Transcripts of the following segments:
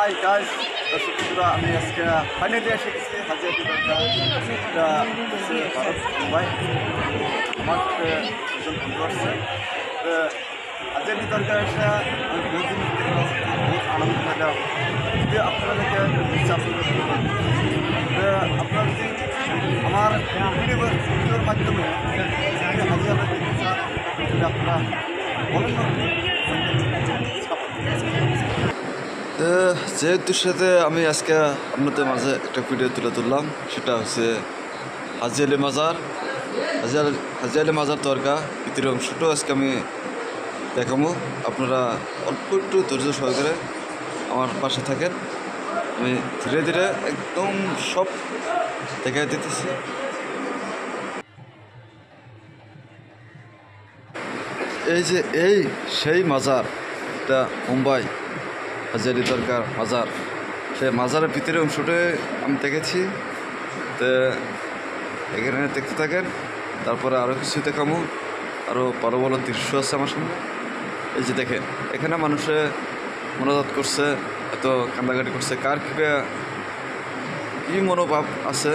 Hi guys, দর্শক বন্ধুরা, আমি আজকে ফাইনালি এসে গেছি হাজিয়াটি দরগা। এটা হচ্ছে ভারত মুম্বাই। আমার দুজন বন্ধু আসছে। হাজিয়াটি দরগা এসে আমি বহুত জিনিস দেখলাম, বহুত আনন্দ পেলাম। যদি আপনাদেরকে আপনারা যদি আমার ভিডিওর মাধ্যমে হাজিয়া দেখতে চান, যদি আপনারা বলেন যে উদ্দেশ্যে আমি আজকে আপনাদের মাঝে একটা ভিডিও তুলে ধরলাম, সেটা হচ্ছে হাজি আলী মাজার। হাজি আলী মাজার দরগা ভিতরের অংশটাও আজকে আমি দেখাবো। আপনারা অল্প একটু ধৈর্য সহকারে আমার পাশে থাকেন। আমি ধীরে ধীরে একদম সব দেখাই দিতেছি। এই যে সেই মাজার, এটা মুম্বাই হাজি আলী দরগার মাজার। সেই মাজারের ভিতরে অংশটাই আমি দেখেছি। তো এখানে দেখতে থাকেন, তারপরে আরও কিছু দেখাবো। আরও ভালো ভালো দৃশ্য আছে আমার সামনে। এই যে দেখেন, এখানে মানুষে মনোজাত করছে, এত কান্দাকাটি করছে, কার কী মনোভাব আছে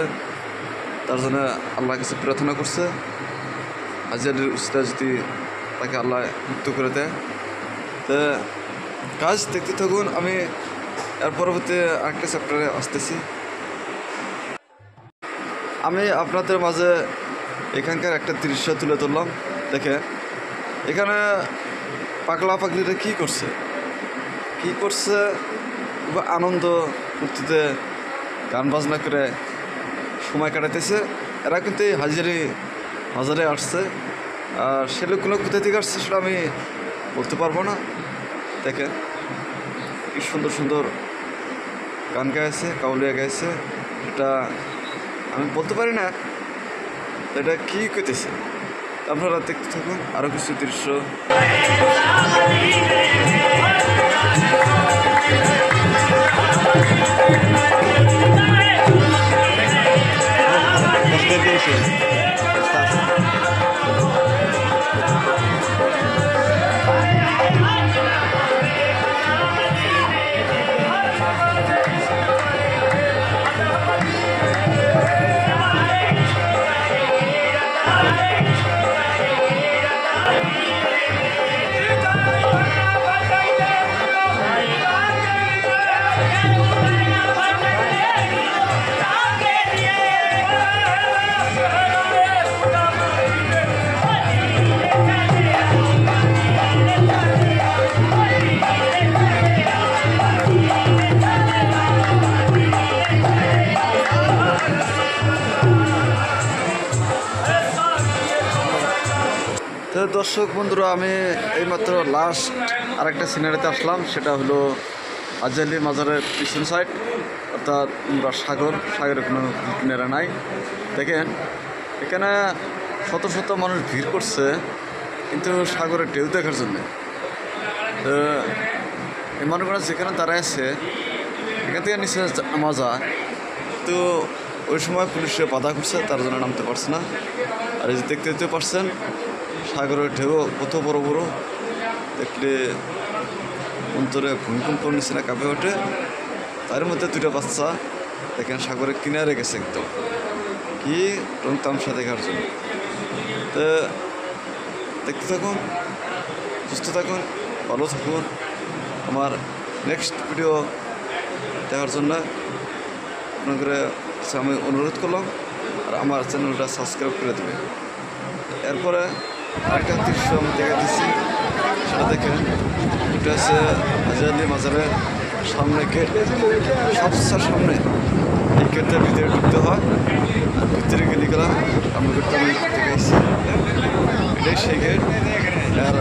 তার জন্য আল্লাহর কাছে প্রার্থনা করছে। হাজি আলীর উস্তাদ যদি তাকে আল্লাহ মুক্ত করে দেয়। তো কাজ দেখতে থাকুন, আমি এর পরবর্তী আরেকটা চ্যাপ্টারে আসতেছি। আমি আপনাদের মাঝে এখানকার একটা দৃশ্য তুলে ধরলাম। দেখে এখানে পাগলা পাগলিরা কী করছে বা আনন্দ ফুর্তিতে গান বাজনা করে সময় কাটাতেছে। এরা কিন্তু এই হাজি আলী মাজারে আসছে, আর সে লোকগুলো কোথা থেকে আসছে সেটা আমি বলতে পারবো না। দেখেন কি সুন্দর সুন্দর গান গাইছে, কাউলিয়া গাইছে, এটা আমি বলতে পারি না এটা কী করতেছে। আপনারা দেখতে থাকুন আরও কিছু দৃশ্য। তো দর্শক বন্ধুরা, আমি এইমাত্র লাস্ট আরেকটা সিনারিতে আসলাম। সেটা হলো হাজি আলী মাজারের পিছন সাইড, অর্থাৎ আমরা সাগরের কোনো কিনারা নাই। দেখেন এখানে শত শত মানুষ ভিড় করছে কিন্তু সাগরের ঢেউ দেখার জন্য। তো এই মানুষগুলো যেখানে দাঁড়ায় আছে এখান থেকে নিচে নামা যায়, তো ওই সময় পুলিশে বাধা করছে, তার জন্য নামতে পারছে না। আর এই যে দেখতে পারছেন সাগরের ঢেউ কত বড় বড়, দেখলে অন্তরে ভূমিকম্প নিচ্ছে না, কাঁপে ওঠে। তার মধ্যে দুটো বাচ্চা দেখেন সাগরের কিনারে গেছে, একদম কি রং তামসা দেখার জন্য। তো দেখতে থাকুন, সুস্থ থাকুন, ভালো থাকুন। আমার নেক্সট ভিডিও দেখার জন্য আপনাদের আমি অনুরোধ করলাম, আর আমার চ্যানেলটা সাবস্ক্রাইব করে দেবে। এরপরে আরেকটা দৃশ্য আমি দেখা দিচ্ছি, সেটা দেখেন। এটা হচ্ছে হাজি আলী মাজারের সামনে গেট, সবচেয়ে সামনে। এই গেটের ভিতরে ঢুকতে হয়, ভিতরে গেলে গেলাম আমরা গেটটা আমি দেখাইছি। এটাই সেই গেট। আর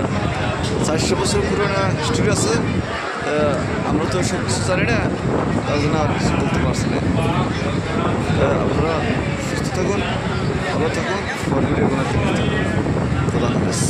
400 বছর পুরোনো হিস্টোরি আছে। আমরা তো সব কিছু জানি না, তার জন্য আর কিছু বলতে পারছি না। আপনারা সুস্থ থাকুন, ভালো থাকুন, খোদা হাফেজ।